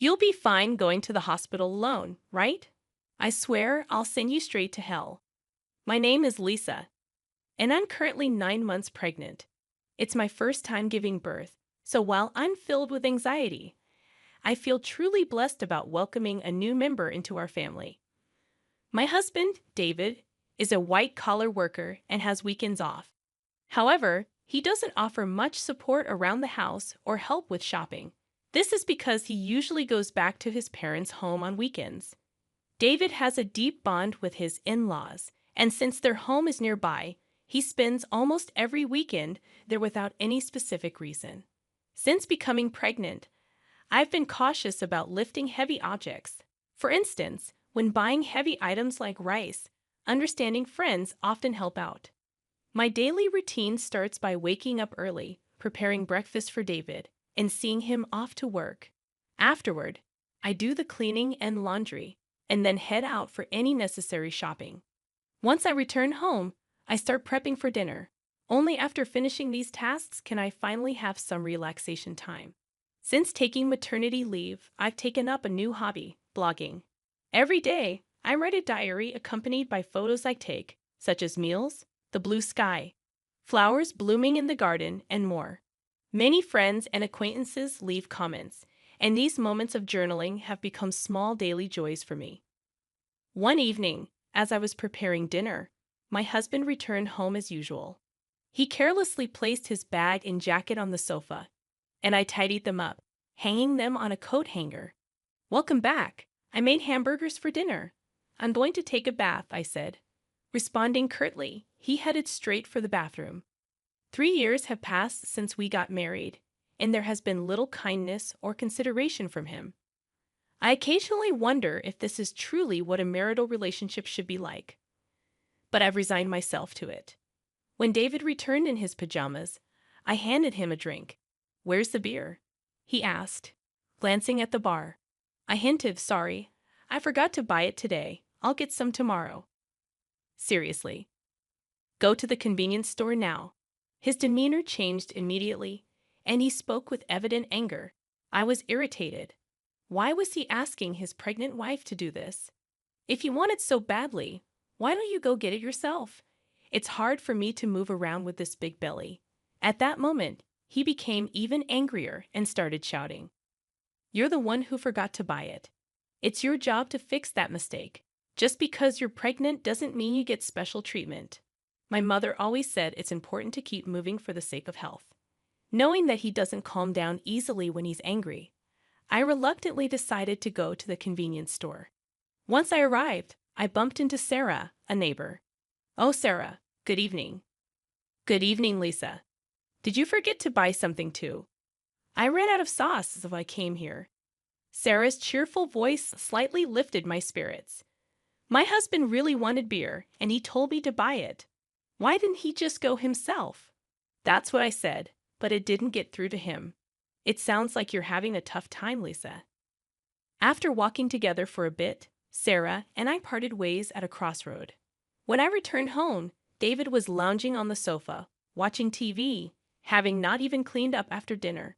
You'll be fine going to the hospital alone, right? I swear I'll send you straight to hell. My name is Lisa, and I'm currently 9 months pregnant. It's my first time giving birth, so while I'm filled with anxiety, I feel truly blessed about welcoming a new member into our family. My husband, David, is a white-collar worker and has weekends off. However, he doesn't offer much support around the house or help with shopping. This is because he usually goes back to his parents' home on weekends. David has a deep bond with his in-laws, and since their home is nearby, he spends almost every weekend there without any specific reason. Since becoming pregnant, I've been cautious about lifting heavy objects. For instance, when buying heavy items like rice, understanding friends often help out. My daily routine starts by waking up early, preparing breakfast for David, and seeing him off to work. Afterward, I do the cleaning and laundry, and then head out for any necessary shopping. Once I return home, I start prepping for dinner. Only after finishing these tasks can I finally have some relaxation time. Since taking maternity leave, I've taken up a new hobby, blogging. Every day, I write a diary accompanied by photos I take, such as meals, the blue sky, flowers blooming in the garden, and more. Many friends and acquaintances leave comments, and these moments of journaling have become small daily joys for me. One evening, as I was preparing dinner, my husband returned home as usual. He carelessly placed his bag and jacket on the sofa, and I tidied them up, hanging them on a coat hanger. "Welcome back. I made hamburgers for dinner. I'm going to take a bath," I said. Responding curtly, he headed straight for the bathroom. 3 years have passed since we got married, and there has been little kindness or consideration from him. I occasionally wonder if this is truly what a marital relationship should be like. But I've resigned myself to it. When David returned in his pajamas, I handed him a drink. "Where's the beer?" he asked, glancing at the bar. I hinted, "Sorry, I forgot to buy it today. I'll get some tomorrow." "Seriously? Go to the convenience store now." His demeanor changed immediately, and he spoke with evident anger. I was irritated. Why was he asking his pregnant wife to do this? If you want it so badly, why don't you go get it yourself? It's hard for me to move around with this big belly. At that moment, he became even angrier and started shouting, "You're the one who forgot to buy it. It's your job to fix that mistake. Just because you're pregnant doesn't mean you get special treatment." My mother always said it's important to keep moving for the sake of health. Knowing that he doesn't calm down easily when he's angry, I reluctantly decided to go to the convenience store. Once I arrived, I bumped into Sarah, a neighbor. "Oh, Sarah, good evening." "Good evening, Lisa. Did you forget to buy something too?" "I ran out of sauce so I came here." Sarah's cheerful voice slightly lifted my spirits. "My husband really wanted beer, and he told me to buy it. Why didn't he just go himself?" That's what I said, but it didn't get through to him. "It sounds like you're having a tough time, Lisa." After walking together for a bit, Sarah and I parted ways at a crossroad. When I returned home, David was lounging on the sofa, watching TV, having not even cleaned up after dinner.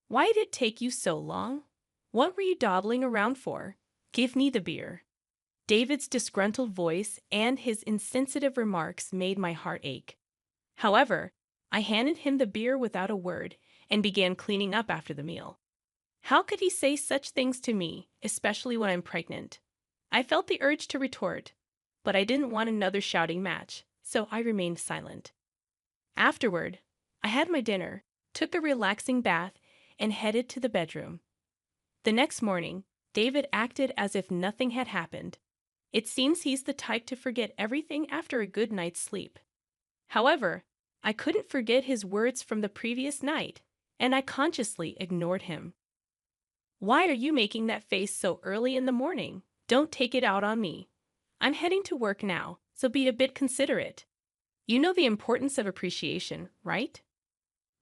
"Why did it take you so long? What were you dawdling around for? Give me the beer." David's disgruntled voice and his insensitive remarks made my heart ache. However, I handed him the beer without a word and began cleaning up after the meal. How could he say such things to me, especially when I'm pregnant? I felt the urge to retort, but I didn't want another shouting match, so I remained silent. Afterward, I had my dinner, took a relaxing bath, and headed to the bedroom. The next morning, David acted as if nothing had happened. It seems he's the type to forget everything after a good night's sleep. However, I couldn't forget his words from the previous night, and I consciously ignored him. "Why are you making that face so early in the morning? Don't take it out on me. I'm heading to work now, so be a bit considerate. You know the importance of appreciation, right?"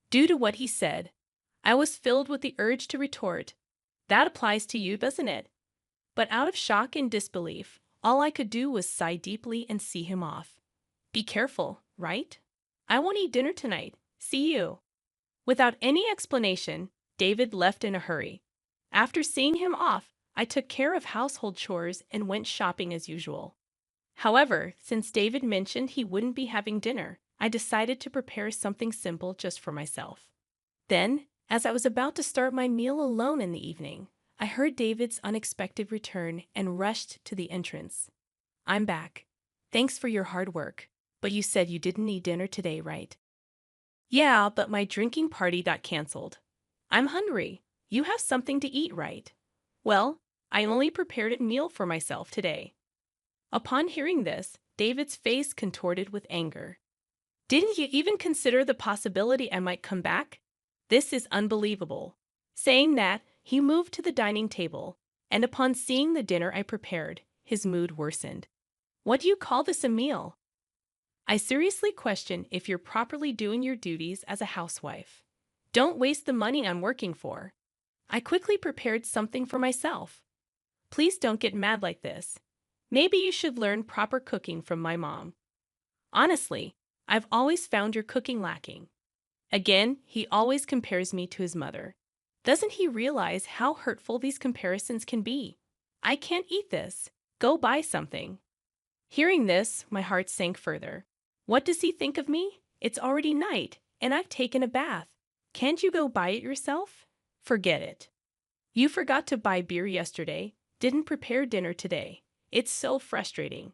Due to what he said, I was filled with the urge to retort, "That applies to you, doesn't it?" But out of shock and disbelief, all I could do was sigh deeply and see him off. "Be careful, right? I won't eat dinner tonight. See you." Without any explanation, David left in a hurry. After seeing him off, I took care of household chores and went shopping as usual. However, since David mentioned he wouldn't be having dinner, I decided to prepare something simple just for myself. Then, as I was about to start my meal alone in the evening, I heard David's unexpected return and rushed to the entrance. "I'm back. Thanks for your hard work. But you said you didn't need dinner today, right?" "Yeah, but my drinking party got canceled. I'm hungry. You have something to eat, right?" "Well, I only prepared a meal for myself today." Upon hearing this, David's face contorted with anger. "Didn't you even consider the possibility I might come back? This is unbelievable." Saying that, he moved to the dining table, and upon seeing the dinner I prepared, his mood worsened. "What do you call this a meal?" "I seriously question if you're properly doing your duties as a housewife. Don't waste the money I'm working for." I quickly prepared something for myself. "Please don't get mad like this. Maybe you should learn proper cooking from my mom. Honestly, I've always found your cooking lacking." Again, he always compares me to his mother. Doesn't he realize how hurtful these comparisons can be? "I can't eat this. Go buy something." Hearing this, my heart sank further. What does he think of me? It's already night, and I've taken a bath. Can't you go buy it yourself? Forget it. You forgot to buy beer yesterday, didn't prepare dinner today. It's so frustrating.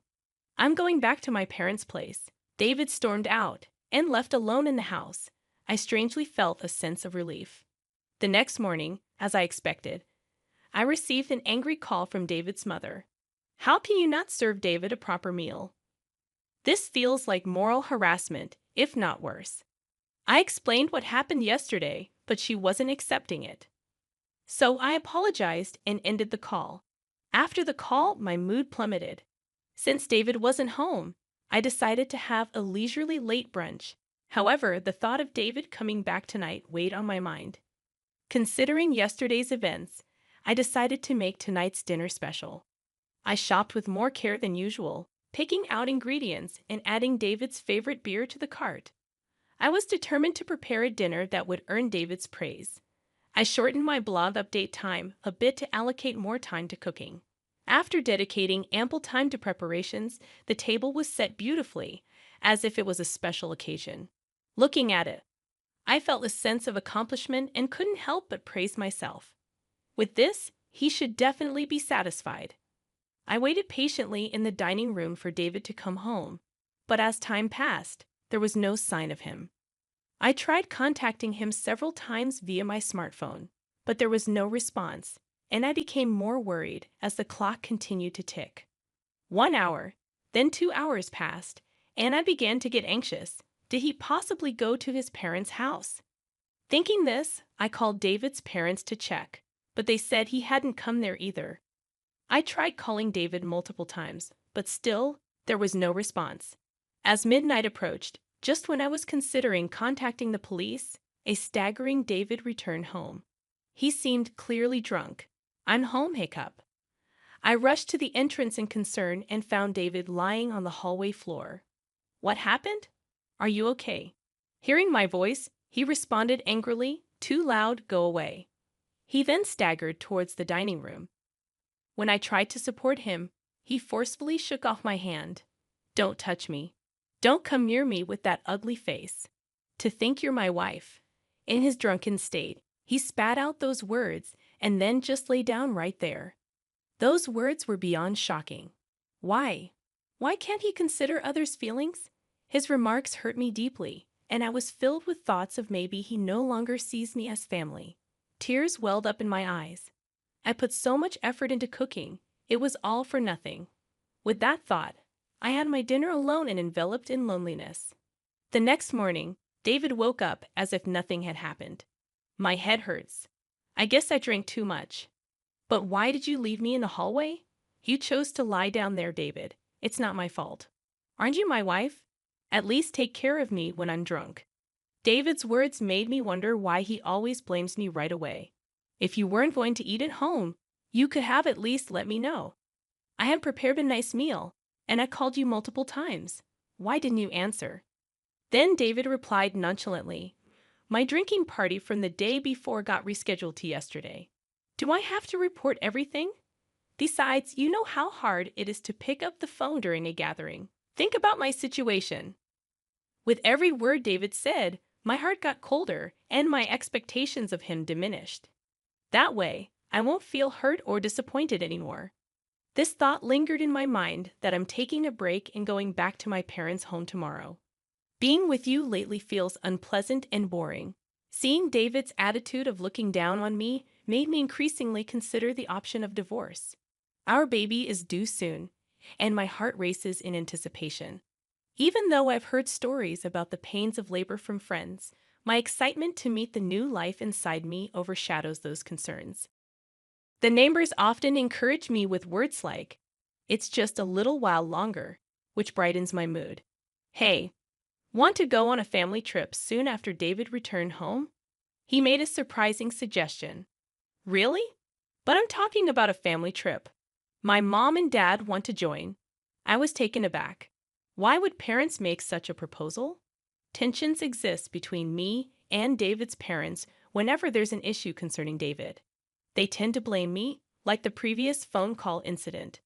"I'm going back to my parents' place." David stormed out, and left alone in the house. I strangely felt a sense of relief. The next morning, as I expected, I received an angry call from David's mother. "How can you not serve David a proper meal?" This feels like moral harassment, if not worse. I explained what happened yesterday, but she wasn't accepting it. So I apologized and ended the call. After the call, my mood plummeted. Since David wasn't home, I decided to have a leisurely late brunch. However, the thought of David coming back tonight weighed on my mind. Considering yesterday's events, I decided to make tonight's dinner special. I shopped with more care than usual, picking out ingredients and adding David's favorite beer to the cart. I was determined to prepare a dinner that would earn David's praise. I shortened my blog update time a bit to allocate more time to cooking. After dedicating ample time to preparations, the table was set beautifully, as if it was a special occasion. Looking at it, I felt a sense of accomplishment and couldn't help but praise myself. With this, he should definitely be satisfied. I waited patiently in the dining room for David to come home, but as time passed, there was no sign of him. I tried contacting him several times via my smartphone, but there was no response, and I became more worried as the clock continued to tick. 1 hour, then 2 hours passed, and I began to get anxious. Did he possibly go to his parents' house? Thinking this, I called David's parents to check, but they said he hadn't come there either. I tried calling David multiple times, but still, there was no response. As midnight approached, just when I was considering contacting the police, a staggering David returned home. He seemed clearly drunk. "I'm home, hiccup." I rushed to the entrance in concern and found David lying on the hallway floor. "What happened? Are you okay?" Hearing my voice, he responded angrily, "Too loud, go away." He then staggered towards the dining room. When I tried to support him, he forcefully shook off my hand. "Don't touch me. Don't come near me with that ugly face. To think you're my wife." In his drunken state, he spat out those words and then just lay down right there. Those words were beyond shocking. Why? Why can't he consider others' feelings? His remarks hurt me deeply, and I was filled with thoughts of maybe he no longer sees me as family. Tears welled up in my eyes. I put so much effort into cooking, it was all for nothing. With that thought, I had my dinner alone and enveloped in loneliness. The next morning, David woke up as if nothing had happened. "My head hurts. I guess I drank too much." "But why did you leave me in the hallway?" "You chose to lie down there, David. It's not my fault." "Aren't you my wife? At least take care of me when I'm drunk." David's words made me wonder why he always blames me right away. If you weren't going to eat at home, you could have at least let me know. I had prepared a nice meal, and I called you multiple times. Why didn't you answer? Then David replied nonchalantly, "My drinking party from the day before got rescheduled to yesterday." Do I have to report everything? Besides, you know how hard it is to pick up the phone during a gathering. Think about my situation. With every word David said, my heart got colder and my expectations of him diminished. That way, I won't feel hurt or disappointed anymore. This thought lingered in my mind that I'm taking a break and going back to my parents' home tomorrow. Being with you lately feels unpleasant and boring. Seeing David's attitude of looking down on me made me increasingly consider the option of divorce. Our baby is due soon, and my heart races in anticipation. Even though I've heard stories about the pains of labor from friends, my excitement to meet the new life inside me overshadows those concerns. The neighbors often encourage me with words like, "It's just a little while longer," which brightens my mood. "Hey, want to go on a family trip soon after David returned home?" He made a surprising suggestion. Really? But I'm talking about a family trip. My mom and dad want to join. I was taken aback. Why would parents make such a proposal? Tensions exist between me and David's parents whenever there's an issue concerning David. They tend to blame me, like the previous phone call incident.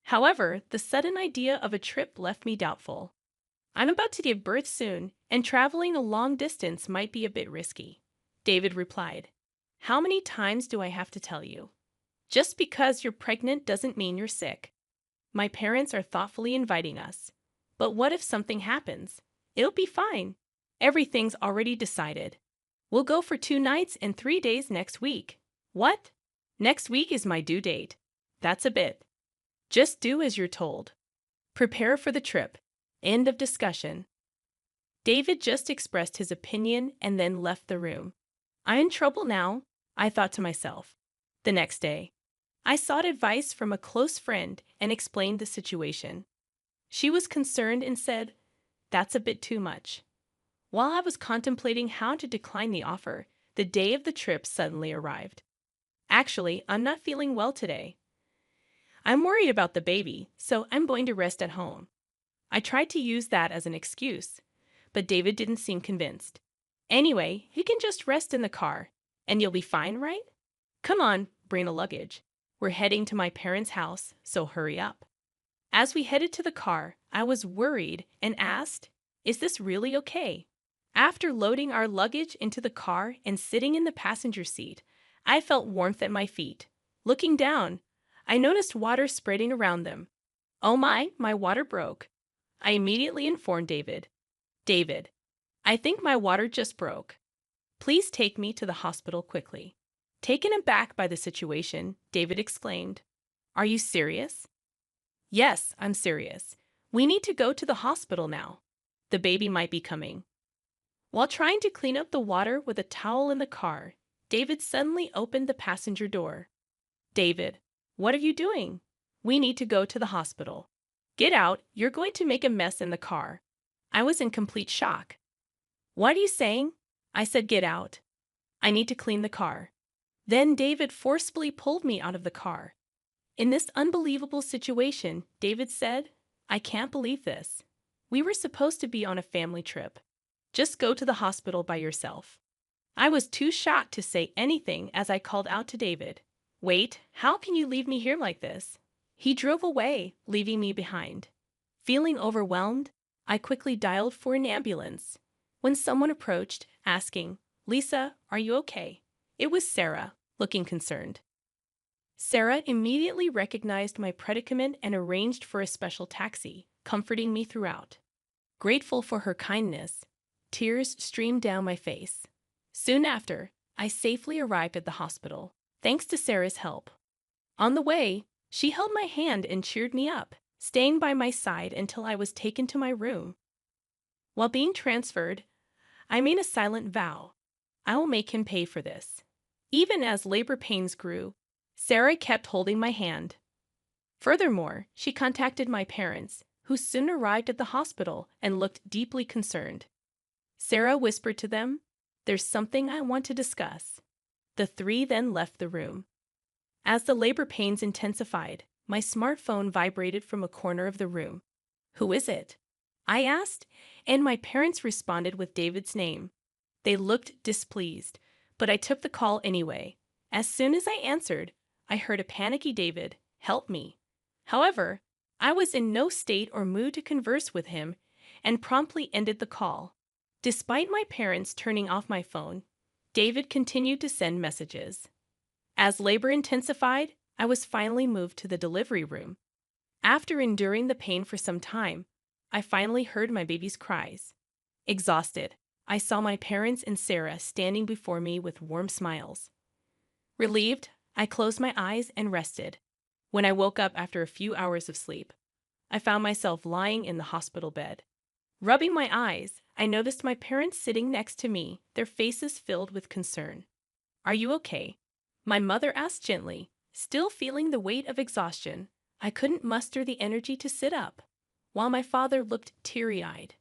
However, the sudden idea of a trip left me doubtful. I'm about to give birth soon, and traveling a long distance might be a bit risky. David replied, "How many times do I have to tell you? Just because you're pregnant doesn't mean you're sick. My parents are thoughtfully inviting us. But what if something happens? It'll be fine. Everything's already decided. We'll go for 2 nights and 3 days next week." What? Next week is my due date. That's a bit. Just do as you're told. Prepare for the trip. End of discussion. David just expressed his opinion and then left the room. I'm in trouble now, I thought to myself. The next day, I sought advice from a close friend and explained the situation. She was concerned and said, "That's a bit too much." While I was contemplating how to decline the offer, the day of the trip suddenly arrived. "Actually, I'm not feeling well today. I'm worried about the baby, so I'm going to rest at home." I tried to use that as an excuse, but David didn't seem convinced. "Anyway, you can just rest in the car, and you'll be fine, right? Come on, bring the luggage. We're heading to my parents' house, so hurry up." As we headed to the car, I was worried and asked, "Is this really okay?" After loading our luggage into the car and sitting in the passenger seat, I felt warmth at my feet. Looking down, I noticed water spreading around them. "Oh my water broke." I immediately informed David. "David, I think my water just broke. Please take me to the hospital quickly." Taken aback by the situation, David exclaimed, "Are you serious?" "Yes, I'm serious. We need to go to the hospital now. The baby might be coming." While trying to clean up the water with a towel in the car, David suddenly opened the passenger door. "David, what are you doing? We need to go to the hospital. Get out, you're going to make a mess in the car." I was in complete shock. "What are you saying?" I said, "Get out. I need to clean the car." Then David forcefully pulled me out of the car. In this unbelievable situation, David said, "I can't believe this. We were supposed to be on a family trip. Just go to the hospital by yourself." I was too shocked to say anything as I called out to David, "Wait, how can you leave me here like this?" He drove away, leaving me behind. Feeling overwhelmed, I quickly dialed for an ambulance. When someone approached, asking, "Lisa, are you okay?" It was Sarah, looking concerned. Sarah immediately recognized my predicament and arranged for a special taxi, comforting me throughout. Grateful for her kindness, tears streamed down my face. Soon after, I safely arrived at the hospital, thanks to Sarah's help. On the way, she held my hand and cheered me up, staying by my side until I was taken to my room. While being transferred, I made a silent vow. I will make him pay for this. Even as labor pains grew, Sarah kept holding my hand. Furthermore, she contacted my parents, who soon arrived at the hospital and looked deeply concerned. Sarah whispered to them, "There's something I want to discuss." The three then left the room. As the labor pains intensified, my smartphone vibrated from a corner of the room. "Who is it?" I asked, and my parents responded with David's name. They looked displeased, but I took the call anyway. As soon as I answered, I heard a panicky David, "Help me." However, I was in no state or mood to converse with him and promptly ended the call. Despite my parents turning off my phone, David continued to send messages. As labor intensified, I was finally moved to the delivery room. After enduring the pain for some time, I finally heard my baby's cries. Exhausted, I saw my parents and Sarah standing before me with warm smiles. Relieved, I closed my eyes and rested. When I woke up after a few hours of sleep, I found myself lying in the hospital bed. Rubbing my eyes, I noticed my parents sitting next to me, their faces filled with concern. "Are you okay?" My mother asked gently, still feeling the weight of exhaustion. I couldn't muster the energy to sit up, while my father looked teary-eyed.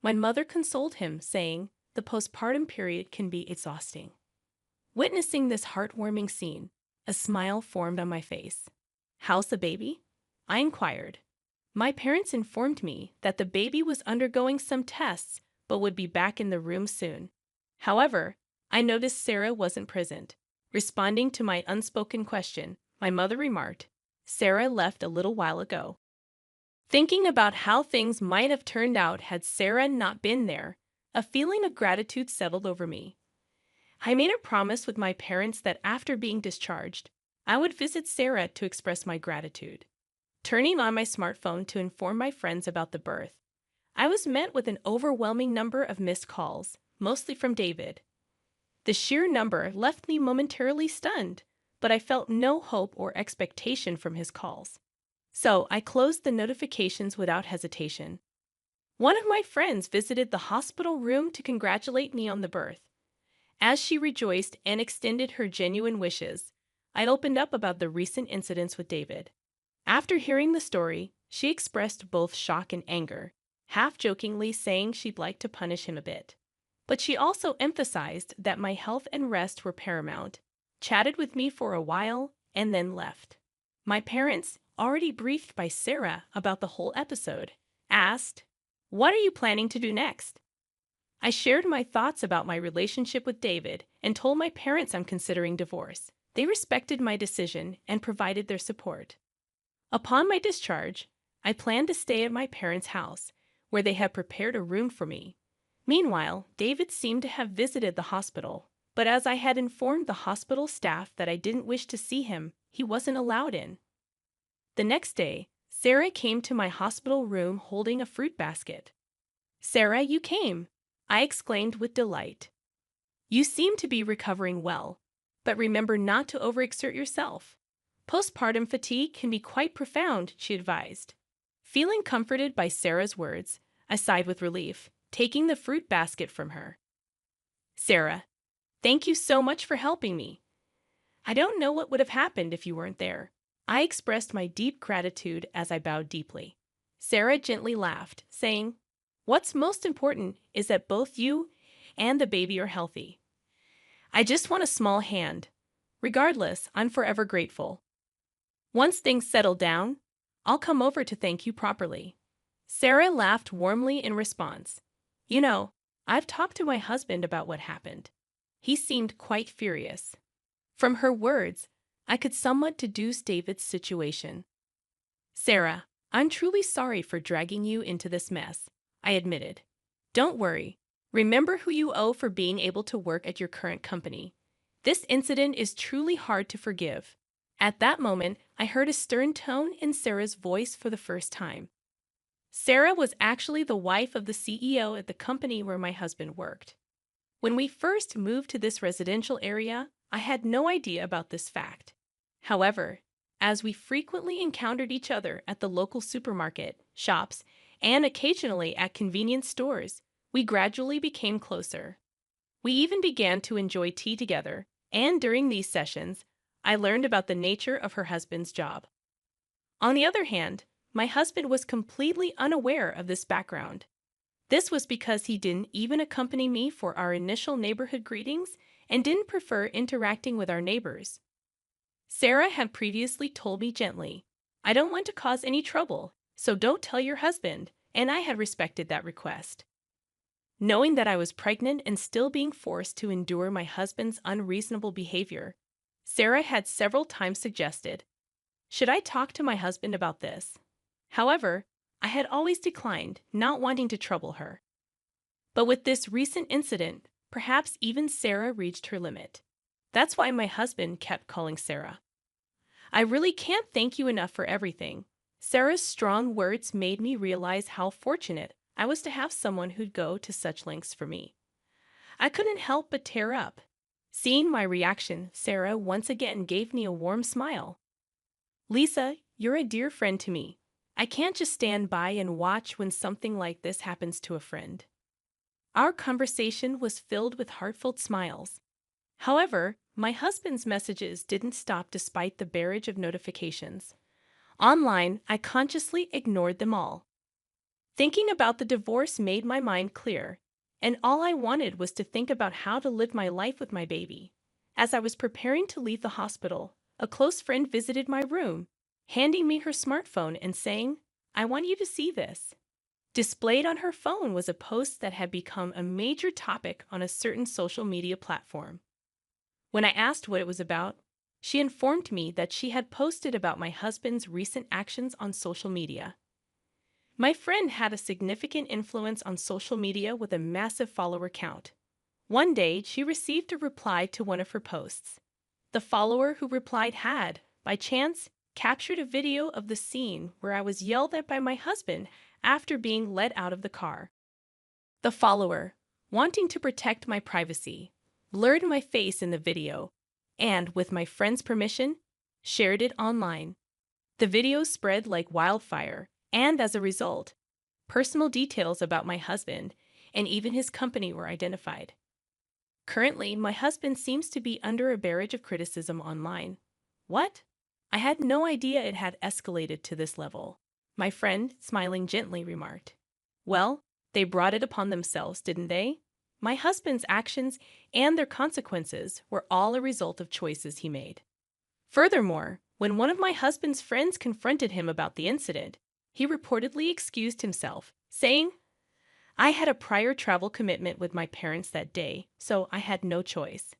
My mother consoled him, saying, "The postpartum period can be exhausting." Witnessing this heartwarming scene, a smile formed on my face. "How's the baby?" I inquired. My parents informed me that the baby was undergoing some tests but would be back in the room soon. However, I noticed Sarah wasn't present. Responding to my unspoken question, my mother remarked, "Sarah left a little while ago." Thinking about how things might have turned out had Sarah not been there, a feeling of gratitude settled over me. I made a promise with my parents that after being discharged, I would visit Sarah to express my gratitude. Turning on my smartphone to inform my friends about the birth, I was met with an overwhelming number of missed calls, mostly from David. The sheer number left me momentarily stunned, but I felt no hope or expectation from his calls. So I closed the notifications without hesitation. One of my friends visited the hospital room to congratulate me on the birth. As she rejoiced and extended her genuine wishes, I opened up about the recent incidents with David. After hearing the story, she expressed both shock and anger, half-jokingly saying she'd like to punish him a bit. But she also emphasized that my health and rest were paramount, chatted with me for a while, and then left. My parents, already briefed by Sarah about the whole episode, asked, "What are you planning to do next?" I shared my thoughts about my relationship with David and told my parents I'm considering divorce. They respected my decision and provided their support. Upon my discharge, I planned to stay at my parents' house, where they had prepared a room for me. Meanwhile, David seemed to have visited the hospital, but as I had informed the hospital staff that I didn't wish to see him, he wasn't allowed in. The next day, Sarah came to my hospital room holding a fruit basket. "Sarah, you came!" I exclaimed with delight. "You seem to be recovering well, but remember not to overexert yourself. Postpartum fatigue can be quite profound," she advised. Feeling comforted by Sarah's words, I sighed with relief, taking the fruit basket from her. "Sarah, thank you so much for helping me. I don't know what would have happened if you weren't there." I expressed my deep gratitude as I bowed deeply. Sarah gently laughed, saying, "What's most important is that both you and the baby are healthy. I just want a small hand. Regardless, I'm forever grateful. Once things settle down, I'll come over to thank you properly." Sarah laughed warmly in response. "You know, I've talked to my husband about what happened. He seemed quite furious." From her words, I could somewhat deduce David's situation. "Sarah, I'm truly sorry for dragging you into this mess," I admitted. "Don't worry. Remember who you owe for being able to work at your current company. This incident is truly hard to forgive." At that moment, I heard a stern tone in Sarah's voice for the first time. Sarah was actually the wife of the CEO at the company where my husband worked. When we first moved to this residential area, I had no idea about this fact. However, as we frequently encountered each other at the local supermarket, shops, and occasionally at convenience stores, we gradually became closer. We even began to enjoy tea together, and during these sessions, I learned about the nature of her husband's job. On the other hand, my husband was completely unaware of this background. This was because he didn't even accompany me for our initial neighborhood greetings and didn't prefer interacting with our neighbors. Sarah had previously told me gently, "I don't want to cause any trouble, so don't tell your husband," and I had respected that request. Knowing that I was pregnant and still being forced to endure my husband's unreasonable behavior, Sarah had several times suggested, should I talk to my husband about this? However, I had always declined, not wanting to trouble her. But with this recent incident, perhaps even Sarah reached her limit. That's why my husband kept calling Sarah. I really can't thank you enough for everything. Sarah's strong words made me realize how fortunate I was to have someone who'd go to such lengths for me. I couldn't help but tear up. Seeing my reaction, Sarah once again gave me a warm smile. Lisa, you're a dear friend to me. I can't just stand by and watch when something like this happens to a friend. Our conversation was filled with heartfelt smiles. However, my husband's messages didn't stop despite the barrage of notifications. Online, I consciously ignored them all. Thinking about the divorce made my mind clear, and all I wanted was to think about how to live my life with my baby. As I was preparing to leave the hospital, a close friend visited my room, handing me her smartphone and saying, I want you to see this. Displayed on her phone was a post that had become a major topic on a certain social media platform. When I asked what it was about, she informed me that she had posted about my husband's recent actions on social media. My friend had a significant influence on social media with a massive follower count. One day, she received a reply to one of her posts. The follower who replied had, by chance, captured a video of the scene where I was yelled at by my husband after being led out of the car. The follower, wanting to protect my privacy, blurred my face in the video and, with my friend's permission, shared it online. The video spread like wildfire, and as a result, personal details about my husband and even his company were identified. Currently, my husband seems to be under a barrage of criticism online. What? I had no idea it had escalated to this level. My friend, smiling gently, remarked. Well, they brought it upon themselves, didn't they? My husband's actions and their consequences were all a result of choices he made. Furthermore, when one of my husband's friends confronted him about the incident, he reportedly excused himself, saying, I had a prior travel commitment with my parents that day, so I had no choice.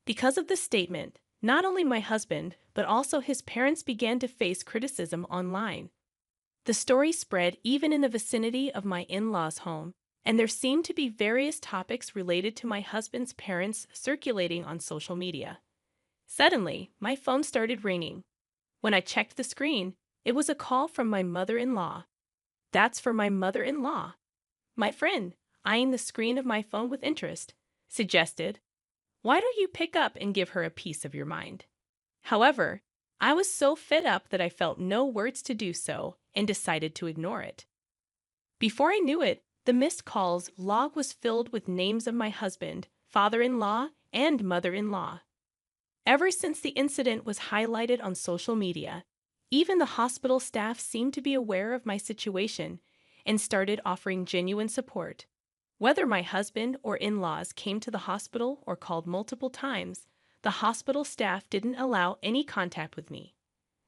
Because of this statement, not only my husband, but also his parents began to face criticism online. The story spread even in the vicinity of my in-laws' home, and there seemed to be various topics related to my husband's parents circulating on social media. Suddenly, my phone started ringing. When I checked the screen, it was a call from my mother-in-law. That's for my mother-in-law. My friend, eyeing the screen of my phone with interest, suggested, why don't you pick up and give her a piece of your mind? However, I was so fed up that I felt no words to do so and decided to ignore it. Before I knew it, the missed calls log was filled with names of my husband, father-in-law, and mother-in-law. Ever since the incident was highlighted on social media, even the hospital staff seemed to be aware of my situation and started offering genuine support. Whether my husband or in-laws came to the hospital or called multiple times, the hospital staff didn't allow any contact with me.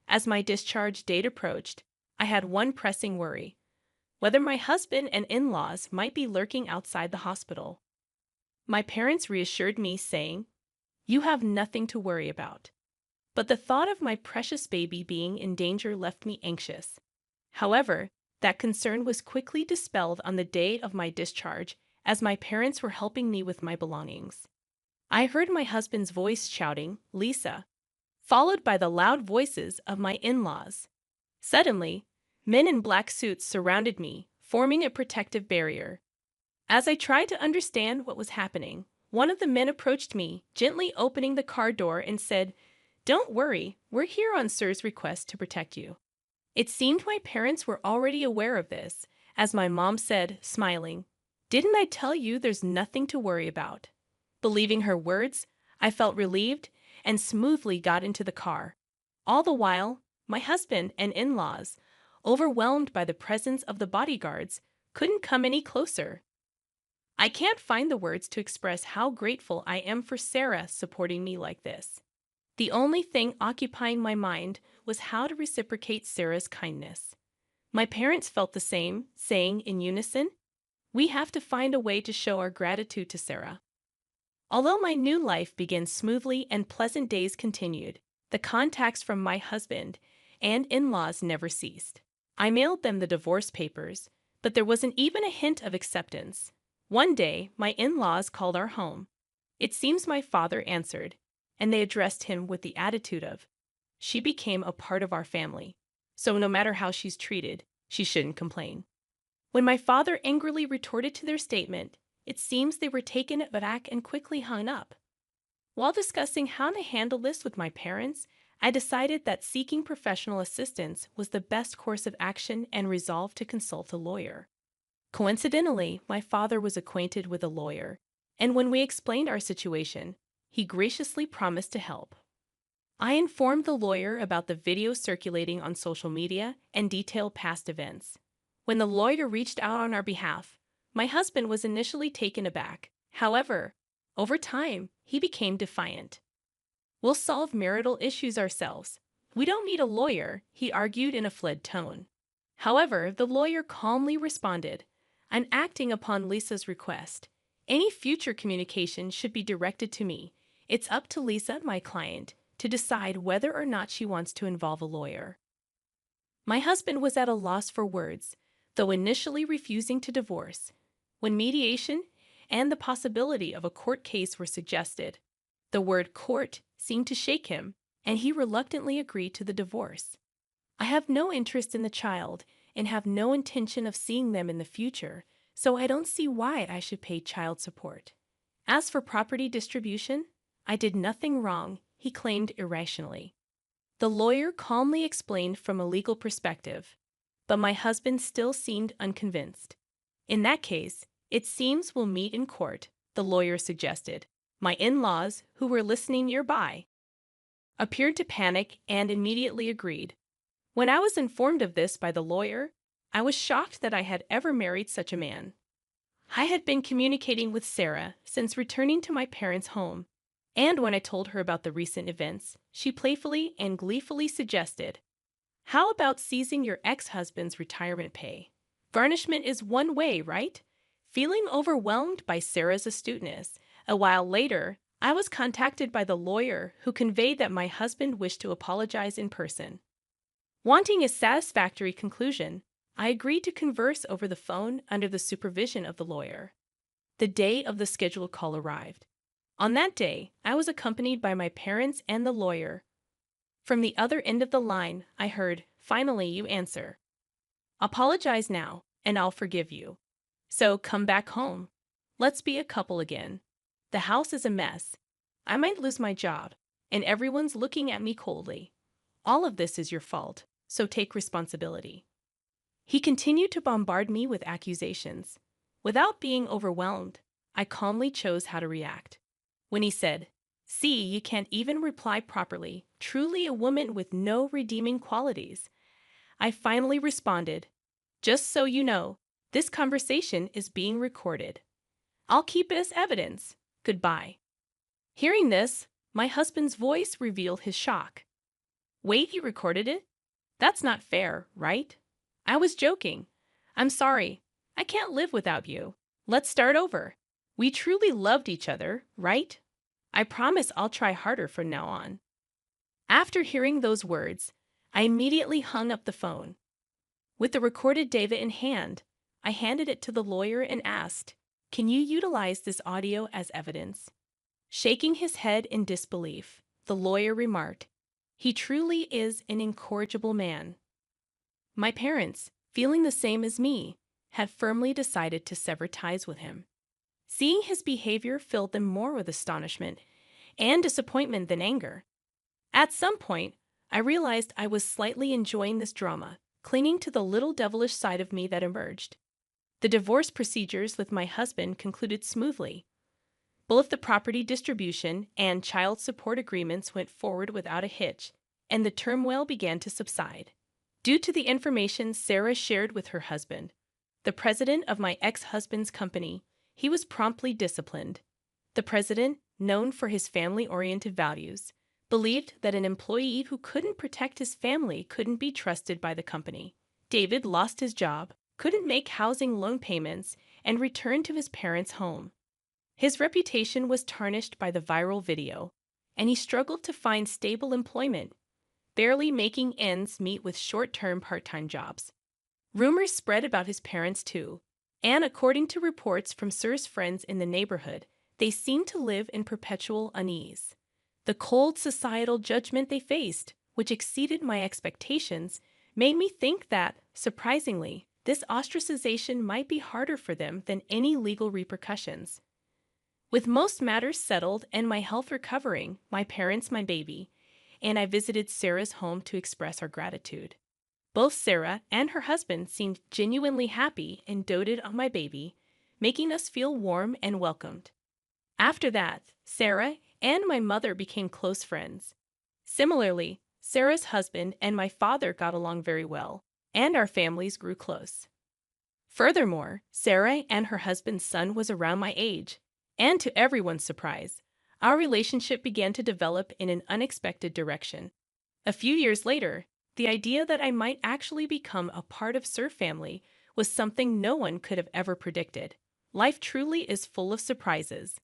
As my discharge date approached, I had one pressing worry: whether my husband and in-laws might be lurking outside the hospital. My parents reassured me, saying, you have nothing to worry about. But the thought of my precious baby being in danger left me anxious. However, that concern was quickly dispelled on the day of my discharge as my parents were helping me with my belongings. I heard my husband's voice shouting, Lisa, followed by the loud voices of my in-laws. Suddenly, men in black suits surrounded me, forming a protective barrier. As I tried to understand what was happening, one of the men approached me, gently opening the car door and said, don't worry, we're here on Sir's request to protect you. It seemed my parents were already aware of this, as my mom said, smiling, didn't I tell you there's nothing to worry about? Believing her words, I felt relieved and smoothly got into the car. All the while, my husband and in-laws, overwhelmed by the presence of the bodyguards, couldn't come any closer. I can't find the words to express how grateful I am for Sarah supporting me like this. The only thing occupying my mind was how to reciprocate Sarah's kindness. My parents felt the same, saying in unison, we have to find a way to show our gratitude to Sarah. Although my new life began smoothly and pleasant days continued, the contacts from my husband and in-laws never ceased. I mailed them the divorce papers, but there wasn't even a hint of acceptance. One day, my in-laws called our home. It seems my father answered, and they addressed him with the attitude of, "She became a part of our family, so no matter how she's treated, she shouldn't complain." When my father angrily retorted to their statement, it seems they were taken aback and quickly hung up. While discussing how to handle this with my parents, I decided that seeking professional assistance was the best course of action and resolved to consult a lawyer. Coincidentally, my father was acquainted with a lawyer, and when we explained our situation, he graciously promised to help. I informed the lawyer about the video circulating on social media and detailed past events. When the lawyer reached out on our behalf, my husband was initially taken aback. However, over time, he became defiant. "We'll solve marital issues ourselves. We don't need a lawyer," he argued in a fled tone. However, the lawyer calmly responded, "I'm acting upon Lisa's request. Any future communication should be directed to me. It's up to Lisa, my client, to decide whether or not she wants to involve a lawyer." My husband was at a loss for words, though initially refusing to divorce. When mediation and the possibility of a court case were suggested, the word court seemed to shake him, and he reluctantly agreed to the divorce. I have no interest in the child and have no intention of seeing them in the future, so I don't see why I should pay child support. As for property distribution, I did nothing wrong, he claimed irrationally. The lawyer calmly explained from a legal perspective, but my husband still seemed unconvinced. "In that case, it seems we'll meet in court," the lawyer suggested. My in-laws, who were listening nearby, appeared to panic and immediately agreed. When I was informed of this by the lawyer, I was shocked that I had ever married such a man. I had been communicating with Sarah since returning to my parents' home, and when I told her about the recent events, she playfully and gleefully suggested, "How about seizing your ex-husband's retirement pay? Garnishment is one way, right?" Feeling overwhelmed by Sarah's astuteness, a while later, I was contacted by the lawyer who conveyed that my husband wished to apologize in person. Wanting a satisfactory conclusion, I agreed to converse over the phone under the supervision of the lawyer. The day of the scheduled call arrived. On that day, I was accompanied by my parents and the lawyer. From the other end of the line, I heard, "Finally, you answer. Apologize now, and I'll forgive you. So come back home. Let's be a couple again. The house is a mess. I might lose my job, and everyone's looking at me coldly. All of this is your fault, so take responsibility." He continued to bombard me with accusations. Without being overwhelmed, I calmly chose how to react. When he said, "See, you can't even reply properly, truly a woman with no redeeming qualities," I finally responded, "Just so you know, this conversation is being recorded. I'll keep it as evidence. Goodbye." Hearing this, my husband's voice revealed his shock. "Wait, you recorded it? That's not fair, right?" I was joking. "I'm sorry. I can't live without you. Let's start over. We truly loved each other, right? I promise I'll try harder from now on." After hearing those words, I immediately hung up the phone. With the recorded data in hand, I handed it to the lawyer and asked, "Can you utilize this audio as evidence?" Shaking his head in disbelief, the lawyer remarked, "He truly is an incorrigible man." My parents, feeling the same as me, had firmly decided to sever ties with him. Seeing his behavior filled them more with astonishment and disappointment than anger. At some point, I realized I was slightly enjoying this drama, clinging to the little devilish side of me that emerged. The divorce procedures with my husband concluded smoothly. Both the property distribution and child support agreements went forward without a hitch, and the turmoil began to subside. Due to the information Sarah shared with her husband, the president of my ex-husband's company, he was promptly disciplined. The president, known for his family-oriented values, believed that an employee who couldn't protect his family couldn't be trusted by the company. David lost his job, couldn't make housing loan payments, and returned to his parents' home. His reputation was tarnished by the viral video, and he struggled to find stable employment, barely making ends meet with short-term part-time jobs. Rumors spread about his parents too, and according to reports from Sir's friends in the neighborhood, they seemed to live in perpetual unease. The cold societal judgment they faced, which exceeded my expectations, made me think that, surprisingly, this ostracization might be harder for them than any legal repercussions. With most matters settled and my health recovering, my parents, my baby, and I visited Sarah's home to express our gratitude. Both Sarah and her husband seemed genuinely happy and doted on my baby, making us feel warm and welcomed. After that, Sarah and my mother became close friends. Similarly, Sarah's husband and my father got along very well, and our families grew close. Furthermore, Sarah and her husband's son was around my age, and to everyone's surprise, our relationship began to develop in an unexpected direction. A few years later, the idea that I might actually become a part of Sir family was something no one could have ever predicted. Life truly is full of surprises.